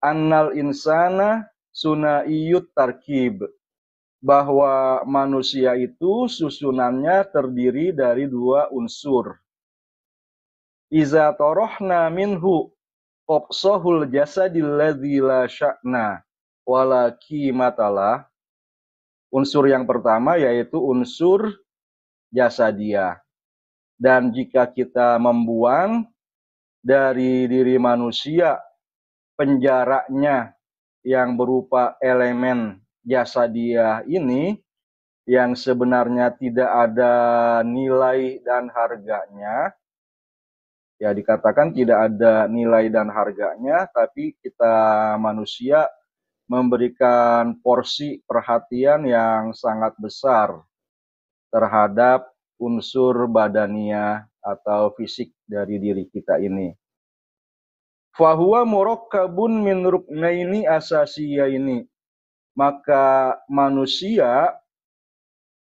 annal insana sunaiyut tarkib, bahwa manusia itu susunannya terdiri dari dua unsur. Iza torohna minhu qobsohul jasadil ladzi la sya'na wala qimatalah. Unsur yang pertama yaitu unsur jasadia. Dan jika kita membuang dari diri manusia penjaranya yang berupa elemen jasadia ini, yang sebenarnya tidak ada nilai dan harganya, ya dikatakan tidak ada nilai dan harganya, tapi kita manusia memberikan porsi perhatian yang sangat besar terhadap unsur badania atau fisik dari diri kita ini. Fahuwa murakkabun min ruknaini asasiyaini. Maka manusia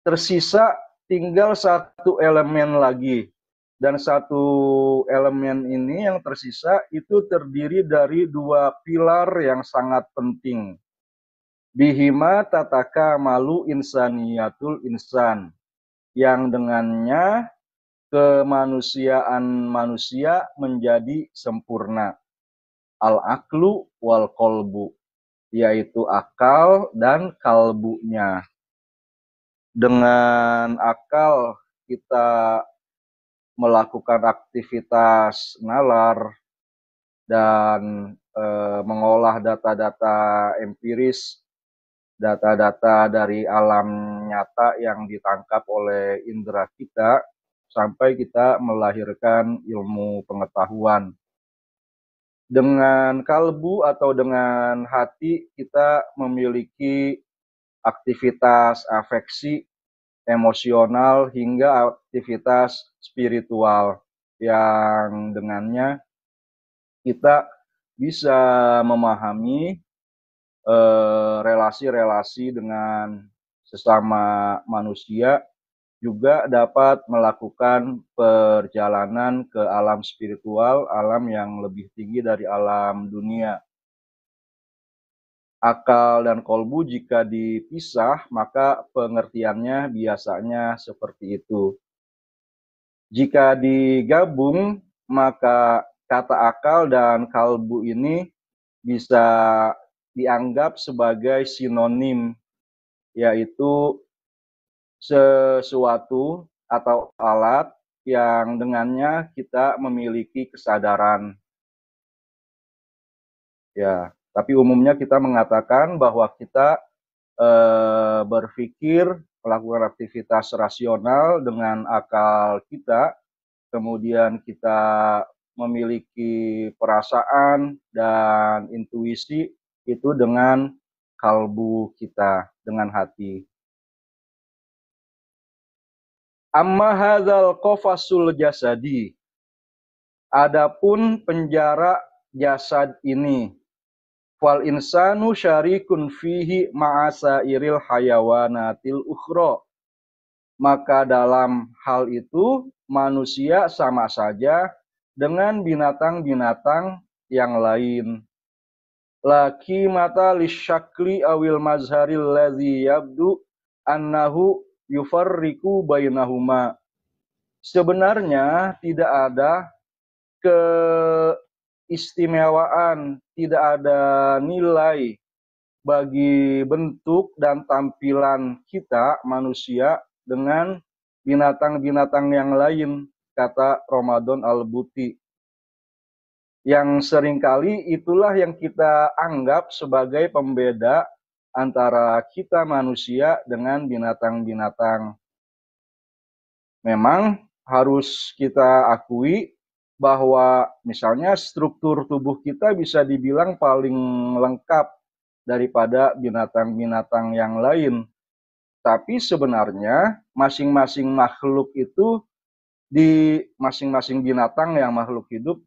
tersisa tinggal satu elemen lagi. Dan satu elemen ini yang tersisa itu terdiri dari dua pilar yang sangat penting. Bihima tataka malu insaniyatul insan. Yang dengannya kemanusiaan manusia menjadi sempurna. Al-aklu wal kolbu, yaitu akal dan kalbunya. Dengan akal kita melakukan aktivitas nalar dan mengolah data-data empiris, data-data dari alam nyata yang ditangkap oleh indera kita, sampai kita melahirkan ilmu pengetahuan. Dengan kalbu atau dengan hati kita memiliki aktivitas afeksi, emosional, hingga aktivitas spiritual yang dengannya kita bisa memahami relasi-relasi dengan sesama manusia, juga dapat melakukan perjalanan ke alam spiritual, alam yang lebih tinggi dari alam dunia. Akal dan kolbu jika dipisah, maka pengertiannya biasanya seperti itu. Jika digabung, maka kata akal dan kalbu ini bisa dianggap sebagai sinonim, yaitu sesuatu atau alat yang dengannya kita memiliki kesadaran. Ya, tapi umumnya kita mengatakan bahwa kita berpikir, melakukan aktivitas rasional dengan akal kita, kemudian kita memiliki perasaan dan intuisi itu dengan kalbu kita, dengan hati. Amma hadzal qafasul jasadi. Adapun penjara jasad ini, fal insanu syarikun fihi ma'asairil hayawanatil ukhra. Maka dalam hal itu manusia sama saja dengan binatang-binatang yang lain. Laki mata lisyakli awil mazharil ladzi yabdu annahu yufarriqu bainahuma. Sebenarnya tidak ada keistimewaan, tidak ada nilai bagi bentuk dan tampilan kita manusia dengan binatang-binatang yang lain, kata Ramadan Al-Buti. Yang seringkali itulah yang kita anggap sebagai pembeda antara kita manusia dengan binatang-binatang. Memang harus kita akui bahwa misalnya struktur tubuh kita bisa dibilang paling lengkap daripada binatang-binatang yang lain. Tapi sebenarnya masing-masing makhluk itu, di masing-masing binatang yang makhluk hidup,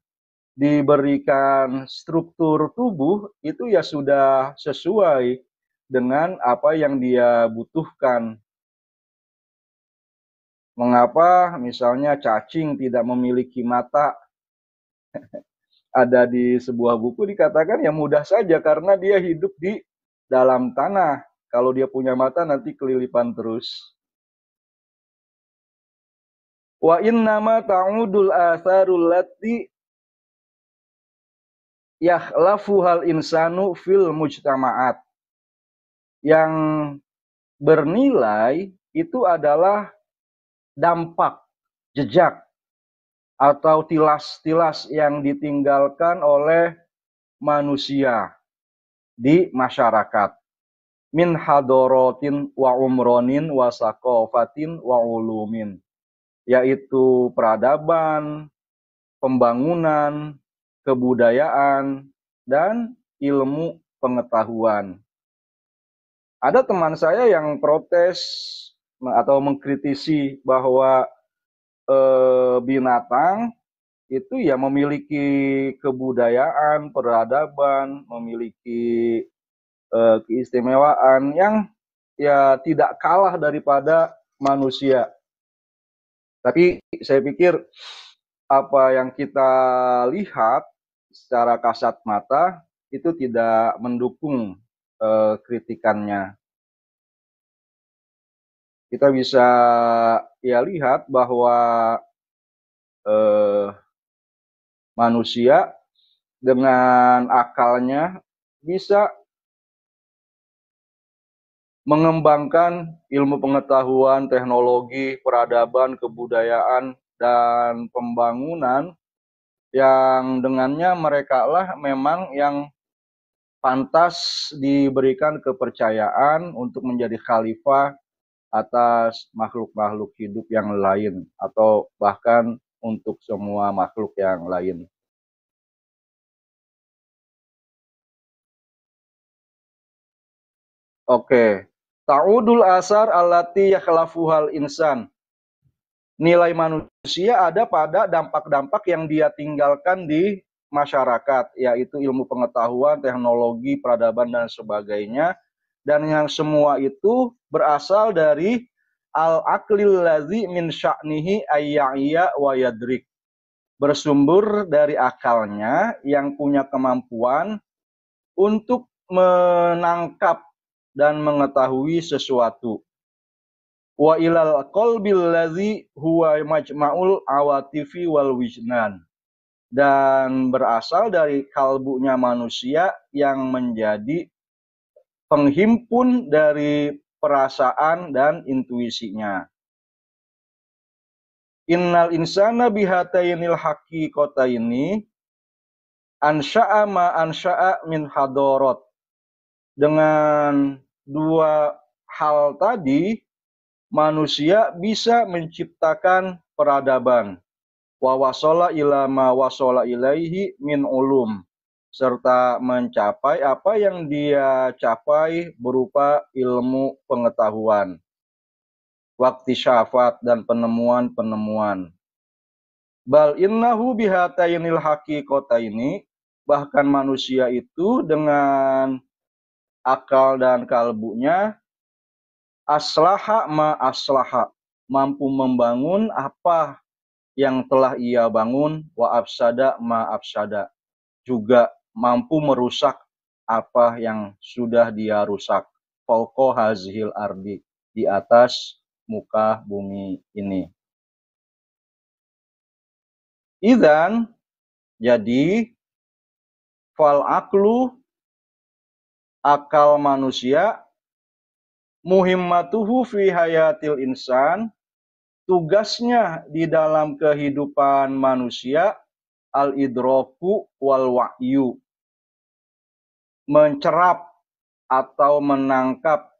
diberikan struktur tubuh itu ya sudah sesuai dengan apa yang dia butuhkan. Mengapa misalnya cacing tidak memiliki mata? ada di sebuah buku dikatakan ya mudah saja karena dia hidup di dalam tanah. Kalau dia punya mata nanti kelilipan terus. Wa innama ta'udul atharul lati yakhlafuhal insanu fil mujtama'at. Yang bernilai itu adalah dampak, jejak, atau tilas-tilas yang ditinggalkan oleh manusia di masyarakat. Min hadorotin wa umronin wa sakofatin wa ulumin. Yaitu peradaban, pembangunan, kebudayaan, dan ilmu pengetahuan. Ada teman saya yang protes atau mengkritisi bahwa binatang itu ya memiliki kebudayaan, peradaban, memiliki keistimewaan yang ya tidak kalah daripada manusia. Tapi saya pikir apa yang kita lihat secara kasat mata itu tidak mendukung kritikannya. Kita bisa ya lihat bahwa manusia dengan akalnya bisa mengembangkan ilmu pengetahuan, teknologi, peradaban, kebudayaan, dan pembangunan yang dengannya mereka lah memang yang pantas diberikan kepercayaan untuk menjadi khalifah atas makhluk-makhluk hidup yang lain atau bahkan untuk semua makhluk yang lain. Oke. Ta'udul asar allati yakhlafuhal insan. Nilai manusia ada pada dampak-dampak yang dia tinggalkan di masyarakat, yaitu ilmu pengetahuan, teknologi, peradaban, dan sebagainya. Dan yang semua itu berasal dari al-aqlil ladzi min sya'nihi ayya'ya wa yadrik. Bersumber dari akalnya yang punya kemampuan untuk menangkap dan mengetahui sesuatu. Wa ilal qalbil ladzi huwa majma'ul awatifi wal wijnan. Dan berasal dari kalbunya manusia yang menjadi penghimpun dari perasaan dan intuisinya. Innal insana bihatainil haqiqataini ansya'a ma ansya'a min hadorot. Dengan dua hal tadi, manusia bisa menciptakan peradaban. Wa wasala ila ma wasala ilaihi min ulum. Serta mencapai apa yang dia capai berupa ilmu pengetahuan, waktu syafat, dan penemuan-penemuan. Bal innahu bihatainil haqiqataini, bahkan manusia itu dengan akal dan kalbunya aslaha ma aslaha, mampu membangun apa yang telah ia bangun, wa afsada ma afsada, juga mampu merusak apa yang sudah dia rusak. Fauqa hazhil ardi, di atas muka bumi ini. Idzan, jadi fal aklu, akal manusia, muhimmatuhu fi hayatil insan, tugasnya di dalam kehidupan manusia, al-idraku wal wa'yu, mencerap atau menangkap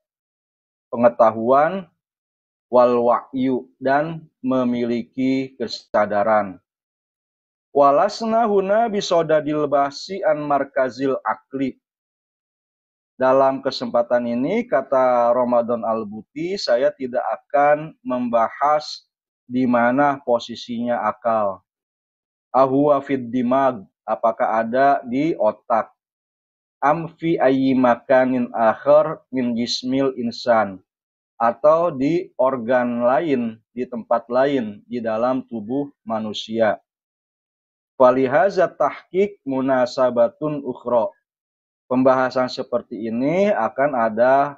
pengetahuan, wal wa'yu, dan memiliki kesadaran. Walasna huna bisodadil basi an markazil akli. Dalam kesempatan ini, kata Ramadan Al-Buti, saya tidak akan membahas di mana posisinya akal. Ahuwa fid dimag, apakah ada di otak. Amfi ayyi makanin akhar min jismil insan, atau di organ lain, di tempat lain di dalam tubuh manusia. Walihaza tahqiq munasabatun ukhra. Pembahasan seperti ini akan ada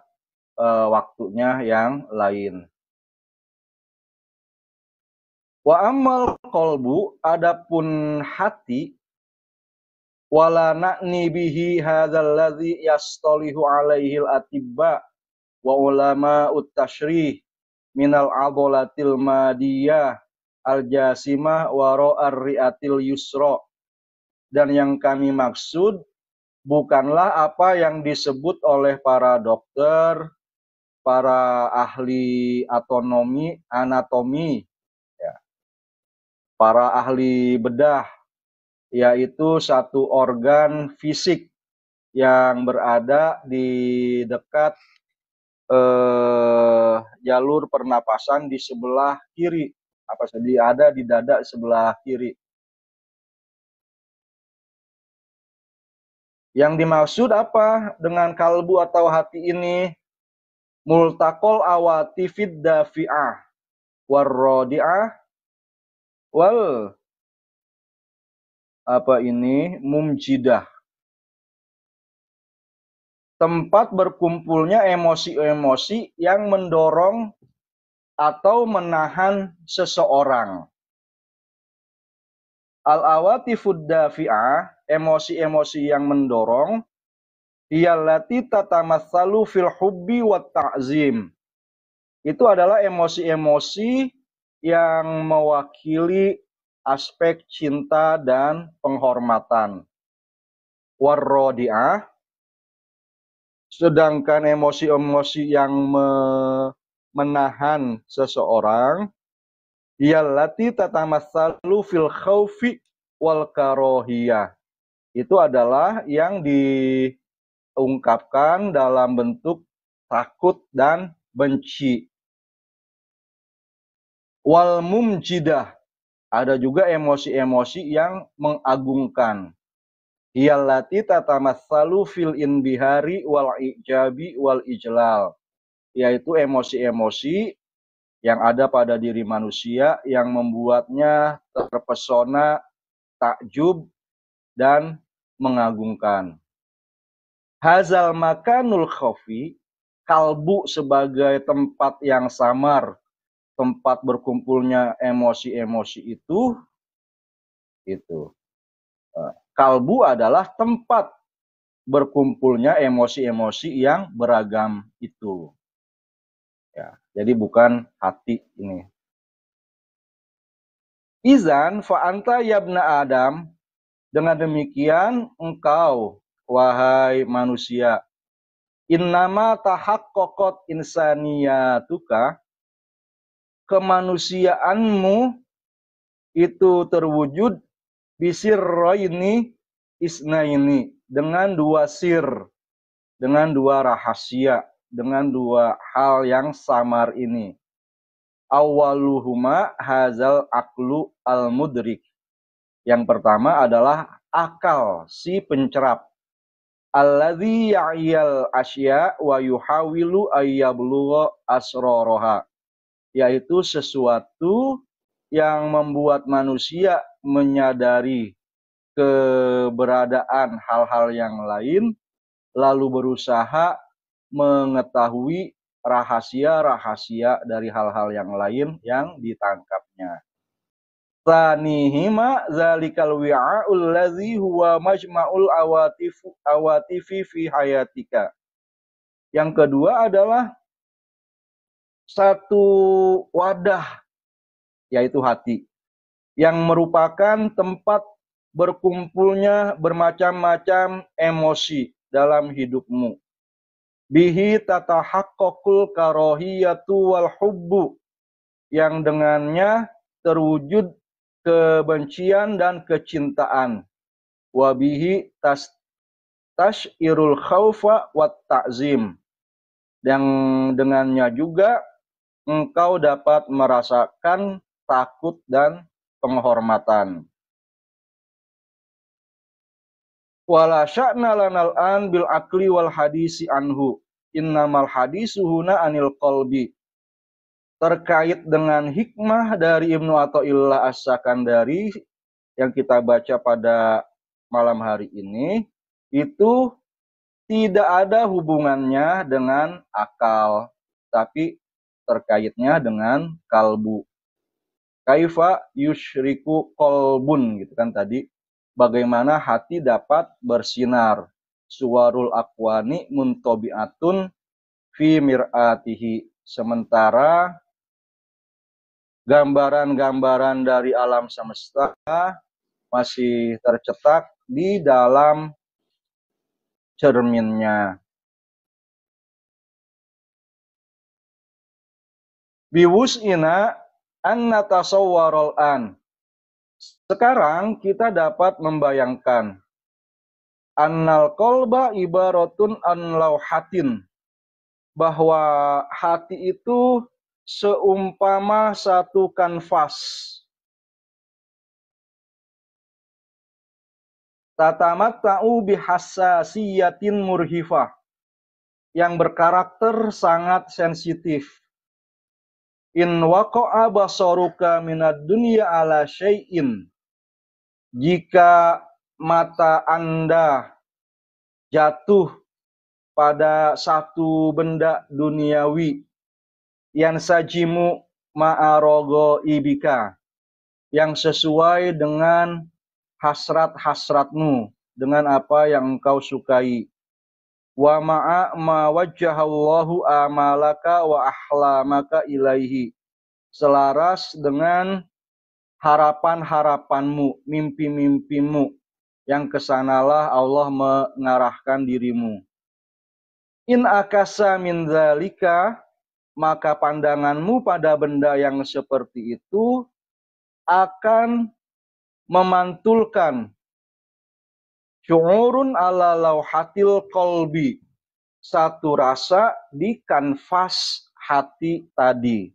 waktunya yang lain. Wa ammal qalbu, adapun hati, wala na'ni bihi hadzal ladzi yastalihu alaihi al-atibba wa ulama ut-tasyrih minal adolatil madiyah al-jasimah wara'ar ri'atil yusra. Dan yang kami maksud bukanlah apa yang disebut oleh para dokter, para ahli anatomi, ya, para ahli bedah, yaitu satu organ fisik yang berada di dekat jalur pernapasan di sebelah kiri, ada di dada sebelah kiri. Yang dimaksud apa dengan kalbu atau hati ini? Multaqol awatifid dafi'ah warrodi'ah wal mumjidah. Tempat berkumpulnya emosi-emosi yang mendorong atau menahan seseorang. Al-awatifud dafi'ah, emosi-emosi yang mendorong, iyallati tatamatsalu fil hubbi wat ta'zim. Itu adalah emosi-emosi yang mewakili aspek cinta dan penghormatan. Warrodi'ah, sedangkan emosi-emosi yang menahan seseorang, iyallati tatamatsalu fil khaufi wal karohiyah. Itu adalah yang diungkapkan dalam bentuk takut dan benci. Wal mumjidah, ada juga emosi-emosi yang mengagungkan. Iyallati tatamatsalu fil inbihari wal ijabi wal ijlal, yaitu emosi-emosi yang ada pada diri manusia yang membuatnya terpesona, takjub, dan mengagungkan. Hazal makanul khafi, kalbu sebagai tempat yang samar, tempat berkumpulnya emosi-emosi itu. Kalbu adalah tempat berkumpulnya emosi-emosi yang beragam itu. Ya, jadi bukan hati ini. Izan fa anta yabna Adam, dengan demikian engkau wahai manusia, innama tahaqqaqat insaniyatuka, kemanusiaanmu itu terwujud bisirraini isnaini, dengan dua sir, dengan dua rahasia, dengan dua hal yang samar ini. Awaluhuma hazal aklu al-mudrik. Yang pertama adalah akal si pencerap. Alladzi ya'yal asya wa yuhawilu ayyablugha asraraha, yaitu sesuatu yang membuat manusia menyadari keberadaan hal-hal yang lain, lalu berusaha mengetahui rahasia-rahasia dari hal-hal yang lain yang ditangkapnya. Tanihima zalikal wi'a'ul ladzi huwa majma'ul awatifi fi hayatika. Yang kedua adalah satu wadah, yaitu hati, yang merupakan tempat berkumpulnya bermacam-macam emosi dalam hidupmu. Bihi tatahaqqaqul karohiyatu wal hubbu, yang dengannya terwujud kebencian dan kecintaan. Wabihi tashirul khaufa wat ta'zim, yang dengannya juga engkau dapat merasakan takut dan penghormatan. Wala sya'na lanal an bil akli wal hadisi anhu, innamal hadisu huna anil qalbi. Terkait dengan hikmah dari Ibnu Athaillah As-Sakandari yang kita baca pada malam hari ini itu tidak ada hubungannya dengan akal, tapi terkaitnya dengan kalbu. Kaifa yushriku kolbun gitu kan tadi. Bagaimana hati dapat bersinar. Suwarul akwani muntobi'atun fi mir'atihi. Sementara gambaran-gambaran dari alam semesta masih tercetak di dalam cerminnya. Biwus'ina an natasawwarul an. Sekarang kita dapat membayangkan annal qalba ibaratun an lauhatin, bahwa hati itu seumpama satu kanvas. Tatamatta'u bihassasiyatin murhifah, yang berkarakter sangat sensitif. In waqa'a basaruka minad dunya ala syai'in, jika mata Anda jatuh pada satu benda duniawi, yang sajimu ma'arogo ibika, yang sesuai dengan hasrat-hasratmu, dengan apa yang engkau sukai. Wa ma'a ma wajjahallahu amalaka wa ahlamaka ilaihi, selaras dengan harapan-harapanmu, mimpi-mimpimu, yang kesanalah Allah mengarahkan dirimu. In akasa min dzalika, maka pandanganmu pada benda yang seperti itu akan memantulkan syu'urun ala lauhatil qalbi, satu rasa di kanvas hati tadi.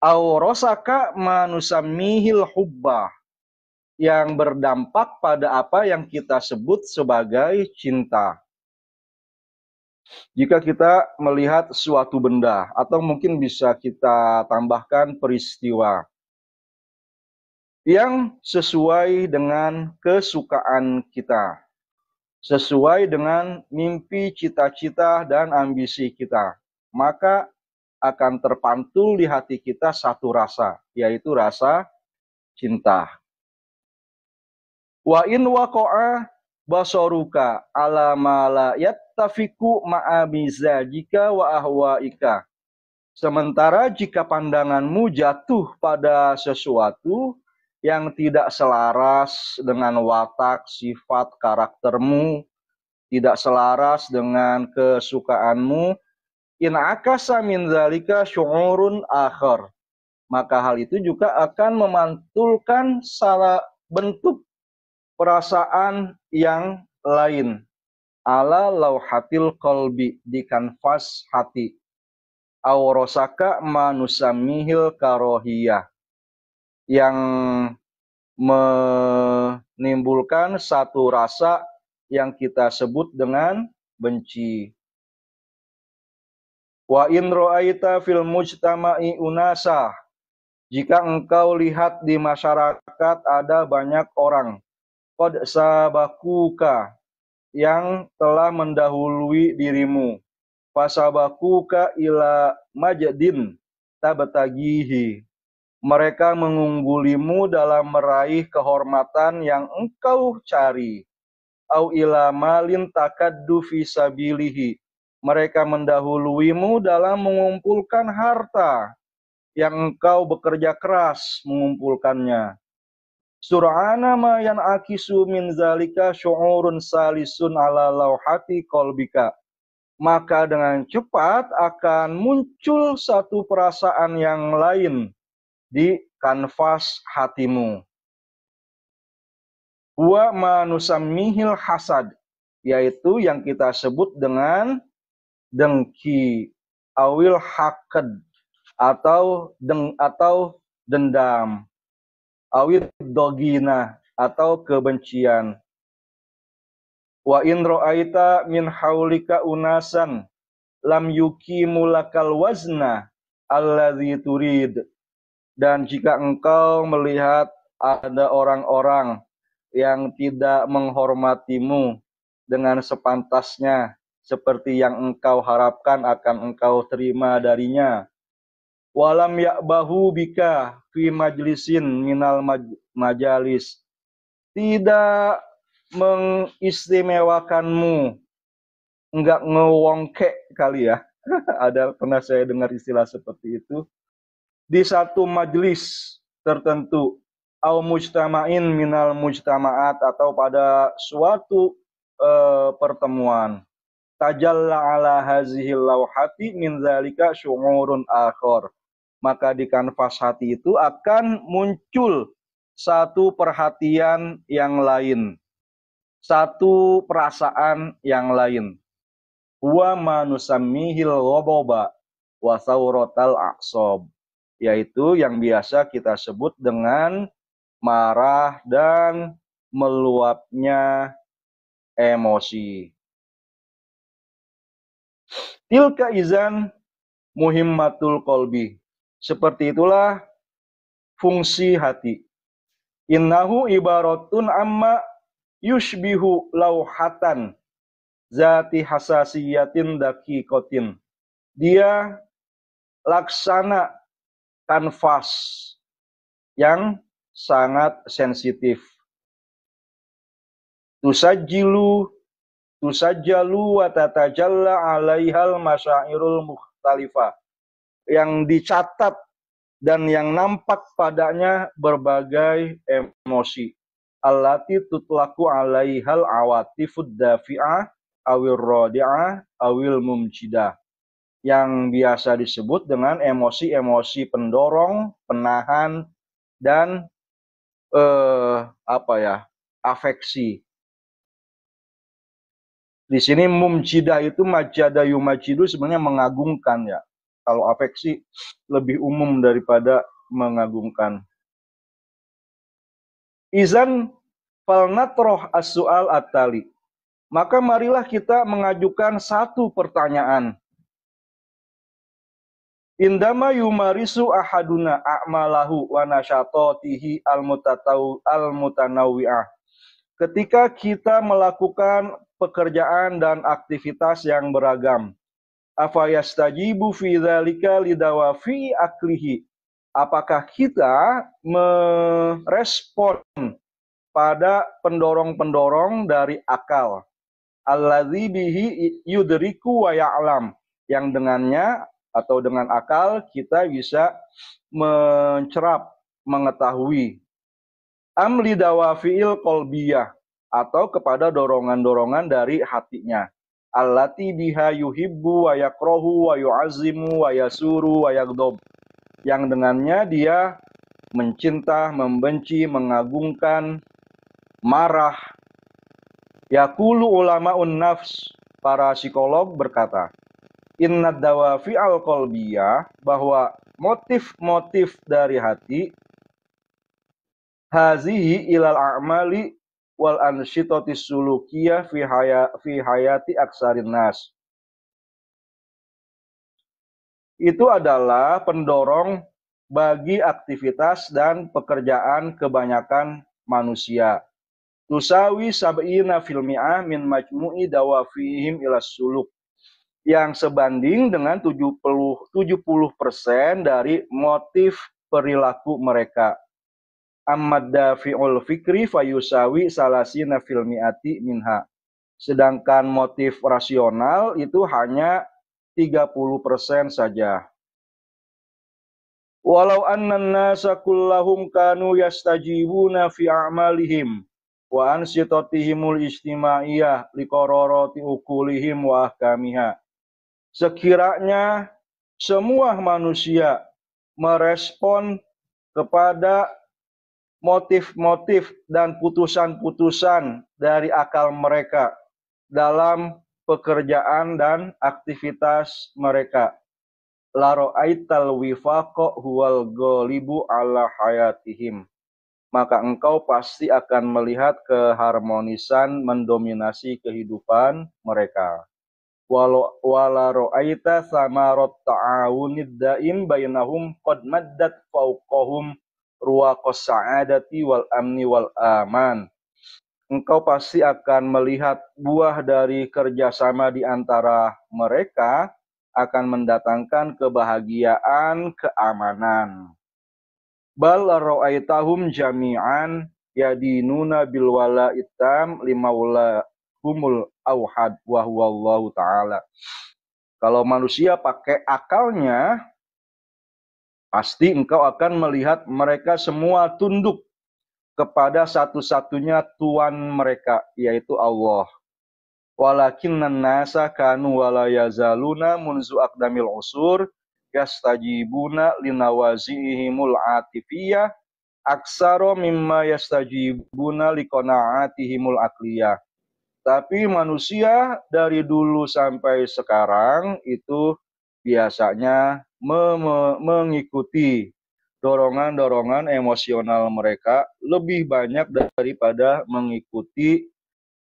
Au rosaka manusammihil hubba, yang berdampak pada apa yang kita sebut sebagai cinta. Jika kita melihat suatu benda, atau mungkin bisa kita tambahkan peristiwa yang sesuai dengan kesukaan kita, sesuai dengan mimpi, cita-cita, dan ambisi kita, maka akan terpantul di hati kita satu rasa, yaitu rasa cinta. Wa in waqa'a basaruka ala ma la yattafiqu ma'a mizajika wa ahwaika. Sementara jika pandanganmu jatuh pada sesuatu yang tidak selaras dengan watak, sifat, karaktermu, tidak selaras dengan kesukaanmu, in akasa min zalika syu'urun akhar, maka hal itu juga akan memantulkan salah bentuk perasaan yang lain ala lauhatil qalbi, di kanvas hati. Aurosaka manusamihil karohiyah, yang menimbulkan satu rasa yang kita sebut dengan benci. Wa in ra'aita fil mujtama'i unasa, jika engkau lihat di masyarakat ada banyak orang qad sabakuka, yang telah mendahului dirimu, fasabakuka ila majdin tabtagihi, mereka mengunggulimu dalam meraih kehormatan yang engkau cari. Au ila malin takaddu fi sabilihi, mereka mendahuluimu dalam mengumpulkan harta yang engkau bekerja keras mengumpulkannya. Sur'ana ma yan'akisu min zalika syu'urun salisun ala lauhati qalbika, maka dengan cepat akan muncul satu perasaan yang lain di kanvas hatimu. Wa manusammihil hasad, yaitu yang kita sebut dengan dengki, awil hakad, atau dendam, awil dogina, atau kebencian. Wa in ra'aita min haulika unasan lam yuqimu lakal wazna alladzi turid, dan jika engkau melihat ada orang-orang yang tidak menghormatimu dengan sepantasnya seperti yang engkau harapkan akan engkau terima darinya. Walam ya'bahu bika fi majlisin minal majalis. Tidak mengistimewakanmu, enggak ngewongke kali ya. Ada pernah saya dengar istilah seperti itu. Di satu majelis tertentu, au mujtama'in minal mujtama'at, atau pada suatu pertemuan. Tajalla ala hazihil lauhati min zalika syu'urun akhor. Maka di kanvas hati itu akan muncul satu perhatian yang lain, satu perasaan yang lain. Huwa manusammihil ghadaba wa sauratal a'sab, yaitu yang biasa kita sebut dengan marah dan meluapnya emosi. Tilka izan muhimmatul qalbi. Seperti itulah fungsi hati. Innahu ibaratun amma yushbihu lauhatan zati hasasiyatin daqiqatin. Dia laksana kanvas yang sangat sensitif. Tusajjalu wa tatajalla 'alaihal masyairul mukhtalifah. Yang dicatat dan yang nampak padanya berbagai emosi. Allati tutlaku 'alaihal awatifud dafi'ah awil radi'ah awil mumjidah. Yang biasa disebut dengan emosi-emosi pendorong, penahan, dan afeksi. Di sini mumjidah itu majada yumajidu, sebenarnya mengagungkan ya. Kalau afeksi lebih umum daripada mengagungkan. Izan falnatroh as-su'al at-tali. Maka marilah kita mengajukan satu pertanyaan. Indama yumarisu ahaduna a'malahu wa nasyatotihi al-mutanawwi'ah. Ketika kita melakukan pekerjaan dan aktivitas yang beragam. Afayastajibu fi dzalika lidawafi aklihi. Apakah kita merespon pada pendorong-pendorong dari akal? Alladzi bihi yudriku wa ya'lam. Yang dengannya atau dengan akal kita bisa mencerap, mengetahui. Amli dawafiil qalbiyah, atau kepada dorongan-dorongan dari hatinya. Allati biha yuhibbu wa yakrahu wa yu'azzimu wa yasuru wa yagdob. Yang dengannya dia mencinta, membenci, mengagungkan, marah. Yaqulu ulama'un nafs, para psikolog berkata, inna dawafi al-qalbiyah, bahwa motif-motif dari hati, hazihi ilal a'mali wal ansyitatis sulukiyah fi hayati aksarin nas. Itu adalah pendorong bagi aktivitas dan pekerjaan kebanyakan manusia. Tusawi sab'ina fil mi'ah min majmu'i dawafihim ilas suluk. Yang sebanding dengan 70% dari motif perilaku mereka. Ammad dafi'ul fikri fayusawi salasina fil mi'ati minha. Sedangkan motif rasional itu hanya 30% saja. Walau annan nasa kullahum kanu yastajibuna fi a'malihim wa ansitatihimul ijtimaiyah liqararati ukulihim wa ahkamiha. Sekiranya semua manusia merespon kepada motif-motif dan putusan-putusan dari akal mereka dalam pekerjaan dan aktivitas mereka. La ra'aital wifaqa huwal ghalibu ala hayatihim. Maka engkau pasti akan melihat keharmonisan mendominasi kehidupan mereka. Wala ra'aita samarat ta'awunid daim bainahum qad maddat fawqahum ruwaqas sa'adati wal amni wal aman. Engkau pasti akan melihat buah dari kerjasama di antara mereka akan mendatangkan kebahagiaan, keamanan. Bal ra'aitahum jami'an yadinuna bil walaitam limaula humul auhad wa huwallahu ta'ala. Kalau manusia pakai akalnya, pasti engkau akan melihat mereka semua tunduk kepada satu-satunya Tuhan mereka, yaitu Allah. Walakinnan nasa kanu wala yazaluna munzu aqdamil usur yastajibuna linawazi'ihimul atifiyah aksaro mimma yastajibuna liqanaatihimul akliyah. Tapi manusia dari dulu sampai sekarang itu biasanya mengikuti dorongan-dorongan emosional mereka lebih banyak daripada mengikuti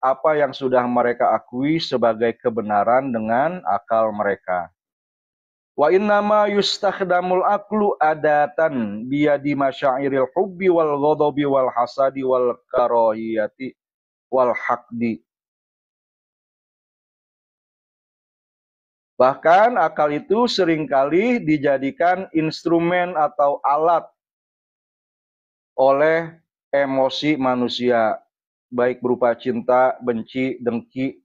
apa yang sudah mereka akui sebagai kebenaran dengan akal mereka. Wa innama yustakhdamul aqlu adatan biyadi masyairil hubbi wal ghadabi wal hasadi wal karahiyati wal haqdi. Bahkan akal itu seringkali dijadikan instrumen atau alat oleh emosi manusia, baik berupa cinta, benci, dengki,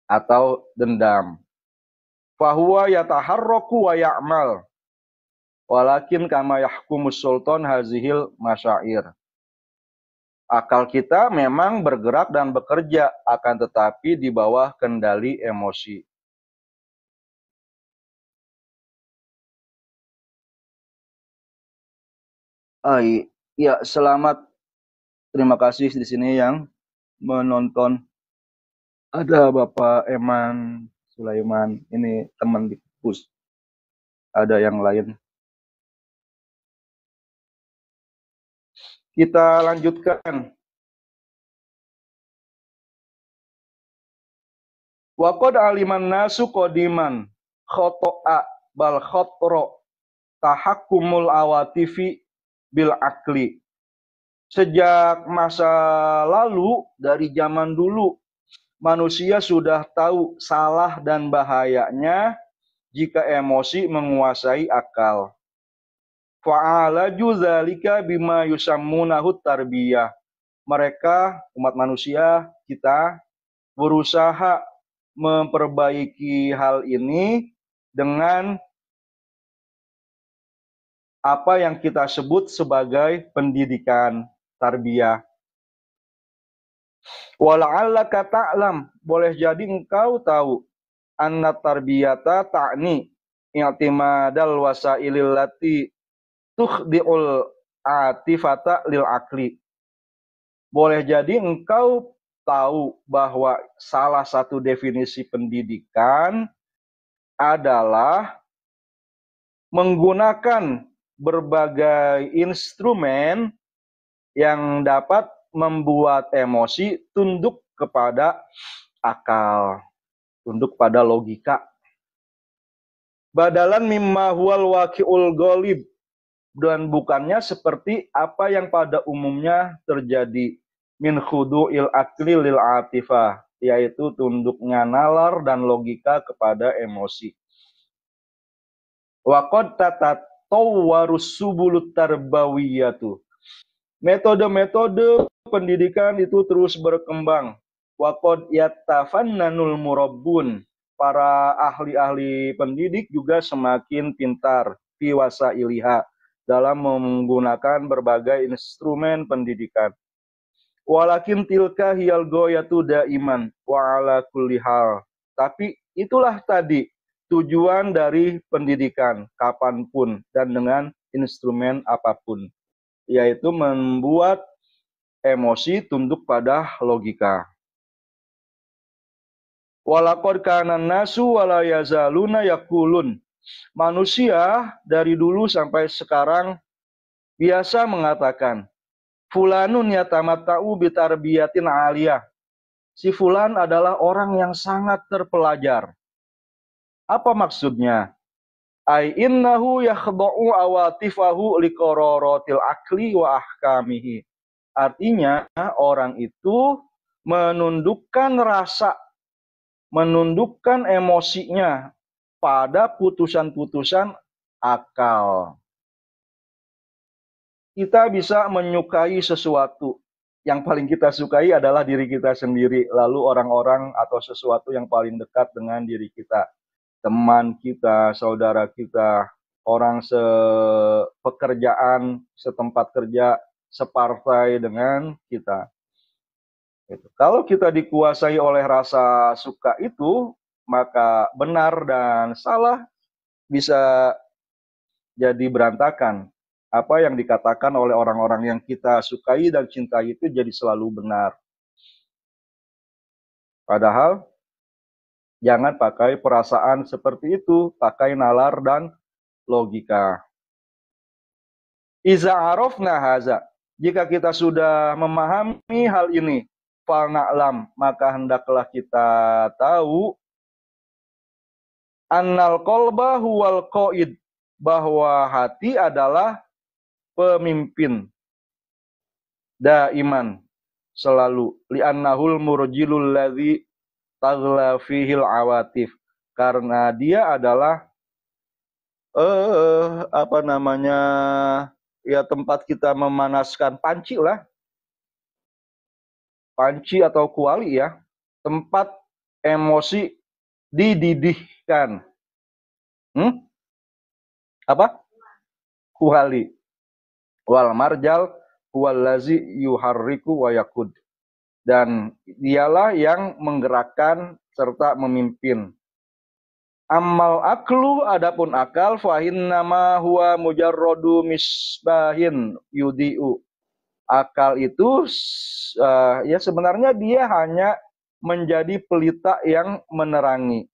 atau dendam. Fahuwa yataharraku wa ya'mal. Walakin kama yahkumus sultan hazihil masyair. Akal kita memang bergerak dan bekerja, akan tetapi di bawah kendali emosi. Ya, selamat. Terima kasih di sini yang menonton. Ada Bapak Eman Sulaiman, ini teman di kampus. Ada yang lain. Kita lanjutkan. Wa qad aliman nasu qadiman khoto'a bal khotro tahakkumul awatifi bil akli. Sejak masa lalu, dari zaman dulu, manusia sudah tahu salah dan bahayanya jika emosi menguasai akal. Fa'alaju dzalika bima yusammunahu tarbiyah. Mereka, umat manusia, kita berusaha memperbaiki hal ini dengan apa yang kita sebut sebagai pendidikan tarbiyah. Wala'allaka ta'lam, boleh jadi engkau tahu, anna tarbiyata ta'ni i'timadal wasailil lati tukhdi'ul atifata lil akli. Boleh jadi engkau tahu bahwa salah satu definisi pendidikan adalah menggunakan berbagai instrumen yang dapat membuat emosi tunduk kepada akal, tunduk pada logika. Badalan mimma huwal waqi'ul ghalib, dan bukannya seperti apa yang pada umumnya terjadi, min khudu'il akli lil atifah, yaitu tunduknya nalar dan logika kepada emosi. Wa qad tatatawwarus subulut tarbawiyatu, metode-metode pendidikan itu terus berkembang. Wa qad yatafannanul murabbun, para ahli-ahli pendidik juga semakin pintar fi wasailiha, dalam menggunakan berbagai instrumen pendidikan. Walakin tilka hiyal goyatu daiman wa ala kulli hal. Tapi itulah tadi tujuan dari pendidikan, kapanpun dan dengan instrumen apapun, yaitu membuat emosi tunduk pada logika. Walaqad kana nasu wala yazaluna yaqulun, manusia dari dulu sampai sekarang biasa mengatakan, fulanun yatamatta'u bitarbiyatin aliyah, si fulan adalah orang yang sangat terpelajar. Apa maksudnya? Ai innahu yakhda'u awatifahu liqararatil akli wa ahkamihi. Artinya orang itu menundukkan rasa, menundukkan emosinya pada putusan-putusan akal. Kita bisa menyukai sesuatu. Yang paling kita sukai adalah diri kita sendiri. Lalu orang-orang atau sesuatu yang paling dekat dengan diri kita. Teman kita, saudara kita, orang sepekerjaan, setempat kerja, separtai dengan kita. Kalau kita dikuasai oleh rasa suka itu, maka benar dan salah bisa jadi berantakan. Apa yang dikatakan oleh orang-orang yang kita sukai dan cintai itu jadi selalu benar. Padahal jangan pakai perasaan seperti itu, pakai nalar dan logika. Iza arafna haza. Jika kita sudah memahami hal ini, fal na'lam, maka hendaklah kita tahu annal qalba huwal qaid, bahwa hati adalah pemimpin daiman, selalu, li'annahul murjilul ladzi taghla fihil awatif, karena dia adalah ya tempat kita memanaskan panci lah, panci atau kuali ya, tempat emosi dididihkan. Apa? Kuali. Wal marjal huwallazi yuharriku wa yakud. Dan dialah yang menggerakkan serta memimpin. Ammal aklu, adapun akal, fahin nama huwa mujarrodu misbahin yudi'u. Akal itu ya sebenarnya dia hanya menjadi pelita yang menerangi.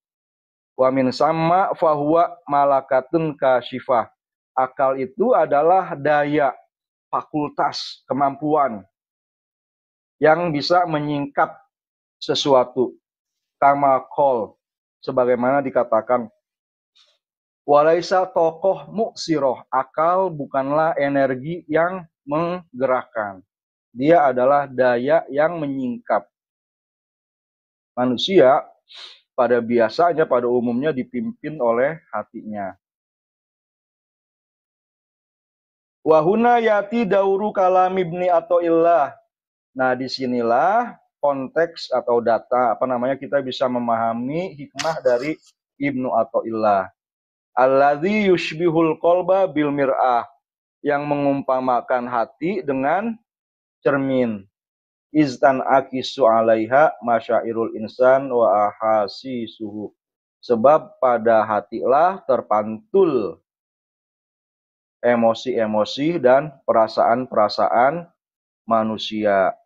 Wa min sama fahuwa malakatun kasyifah. Akal itu adalah daya, fakultas, kemampuan yang bisa menyingkap sesuatu. Kama qol, sebagaimana dikatakan, walaisa tokoh muksiroh, akal bukanlah energi yang menggerakkan. Dia adalah daya yang menyingkap. Manusia pada biasanya, pada umumnya dipimpin oleh hatinya. Wahuna yati dauru kalam ibni Athaillah. Nah, disinilah konteks atau data, kita bisa memahami hikmah dari Ibnu Athaillah. Alladzi yushbihul qalba bil mir'ah, yang mengumpamakan hati dengan cermin. Iztan akisu alaiha masyairul insan wa ahasisuhu. Sebab pada hatilah terpantul emosi-emosi dan perasaan-perasaan manusia.